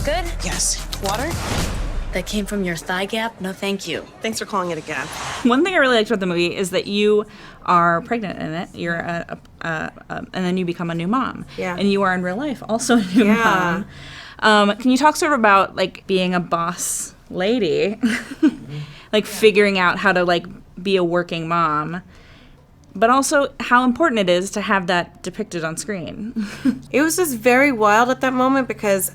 good? Yes. Water? That came from your thigh gap? No, thank you. Thanks for calling it a gap. One thing I really liked about the movie is that you are pregnant in it. You're and then you become a new mom. Yeah. And you are in real life also a new mom. Can you talk sort of about like being a boss lady, like figuring out how to like be a working mom, but also how important it is to have that depicted on screen? It was just very wild at that moment because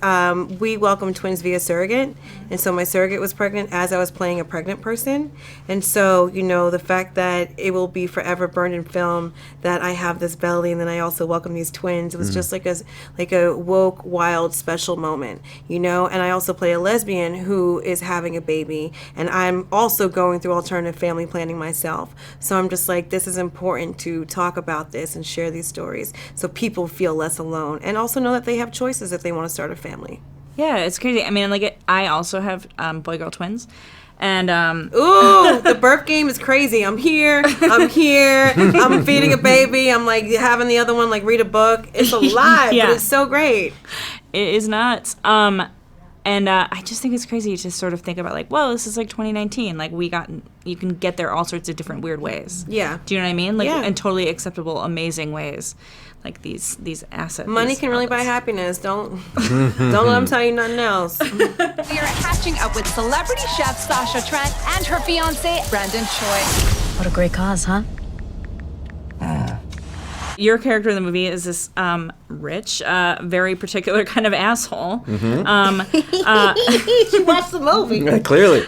we welcomed twins via surrogate. And so my surrogate was pregnant as I was playing a pregnant person. And so, you know, the fact that it will be forever burned in film that I have this belly and then I also welcome these twins, it was just like a woke, wild, special moment, you know? And I also play a lesbian who is having a baby. And I'm also going through alternative family planning myself. So I'm just like, this is important to talk about this and share these stories so people feel less alone and also know that they have choices if they want to start a family. Yeah, it's crazy. I mean, like, I also have boy-girl twins. And, ooh, the birth game is crazy. I'm here, I'm feeding a baby, I'm, like, having the other one, like, read a book. It's a lot, but it's so great. It is nuts. And I just think it's crazy to sort of think about, like, well, this is, like, 2019. Like, you can get there all sorts of different weird ways. Yeah. Do you know what I mean? Like, in totally acceptable, amazing ways. Like these assets. Money can really buy happiness. Don't let them tell you nothing else. We are catching up with celebrity chef Sasha Trent and her fiance Brandon Choi. What a great cause, huh? Your character in the movie is this rich, very particular kind of asshole. You watched the movie. Yeah, clearly.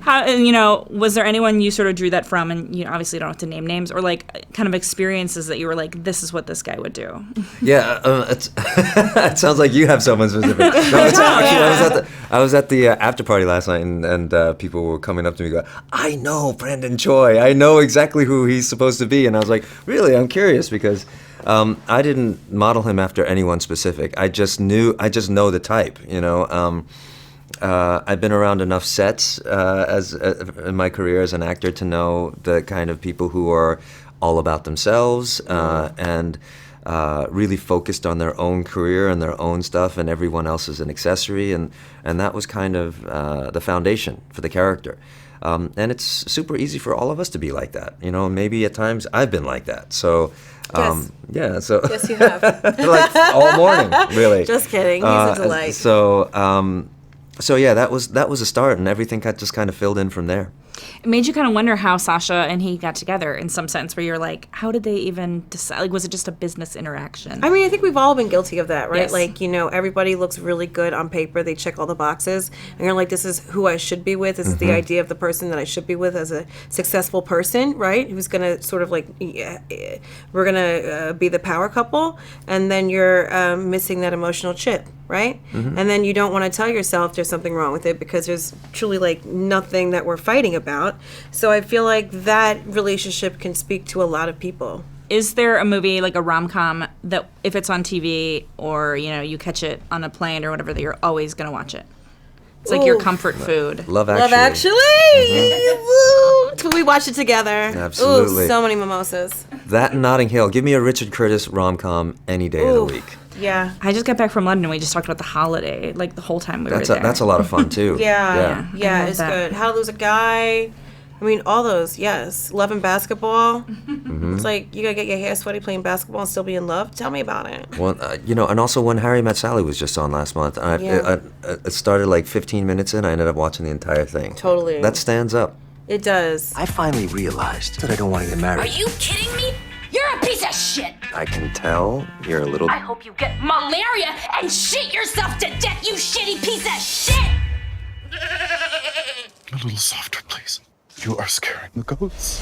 How, you know, was there anyone you sort of drew that from, and you obviously don't have to name names, or like kind of experiences that you were like, this is what this guy would do? Yeah, it sounds like you have someone specific. No, actually, I was at the after party last night, and people were coming up to me going, I know Brandon Choi. I know exactly who he's supposed to be. And I was like, really? I'm curious because I didn't model him after anyone specific. I just know the type, you know. I've been around enough sets in my career as an actor to know the kind of people who are all about themselves and really focused on their own career and their own stuff, and everyone else is an accessory, and that was kind of the foundation for the character. And it's super easy for all of us to be like that, you know. Maybe at times I've been like that, so. Yeah, so. Yes, you have. Like all morning, really. Just kidding. He's a delight. So yeah, that was a start, and everything just kind of filled in from there. It made you kind of wonder how Sasha and he got together in some sense, where you're like, how did they even decide? Like, was it just a business interaction? I mean, I think we've all been guilty of that, right? Yes. Like, you know, everybody looks really good on paper. They check all the boxes. And you're like, this is who I should be with. This is the idea of the person that I should be with as a successful person, right? Who's going to sort of like, we're going to be the power couple. And then you're missing that emotional chip, right? And then you don't want to tell yourself there's something wrong with it because there's truly like nothing that we're fighting about. So I feel like that relationship can speak to a lot of people. Is there a movie, like a rom-com, that if it's on TV or, you know, you catch it on a plane or whatever, that you're always going to watch it? It's like your comfort food. Love Actually. Love Actually! Woo! We watched it together. Absolutely. Ooh, so many mimosas. That and Notting Hill. Give me a Richard Curtis rom-com any day of the week. Yeah. I just got back from London. We just talked about The Holiday, like the whole time we were there. That's a lot of fun, too. Yeah, it's that. good. How to Lose a Guy. I mean, all those, yes. Love and Basketball. It's like, you gotta get your hair sweaty playing basketball and still be in love. Tell me about it. Well, you know, and also When Harry Met Sally was just on last month. It started like 15 minutes in. I ended up watching the entire thing. Totally. That stands up. It does. I finally realized that I don't want to get married. Are you kidding me? You're a piece of shit! I can tell you're a little... I hope you get malaria and shit yourself to death, you shitty piece of shit! A little softer, please. You are scaring the ghosts.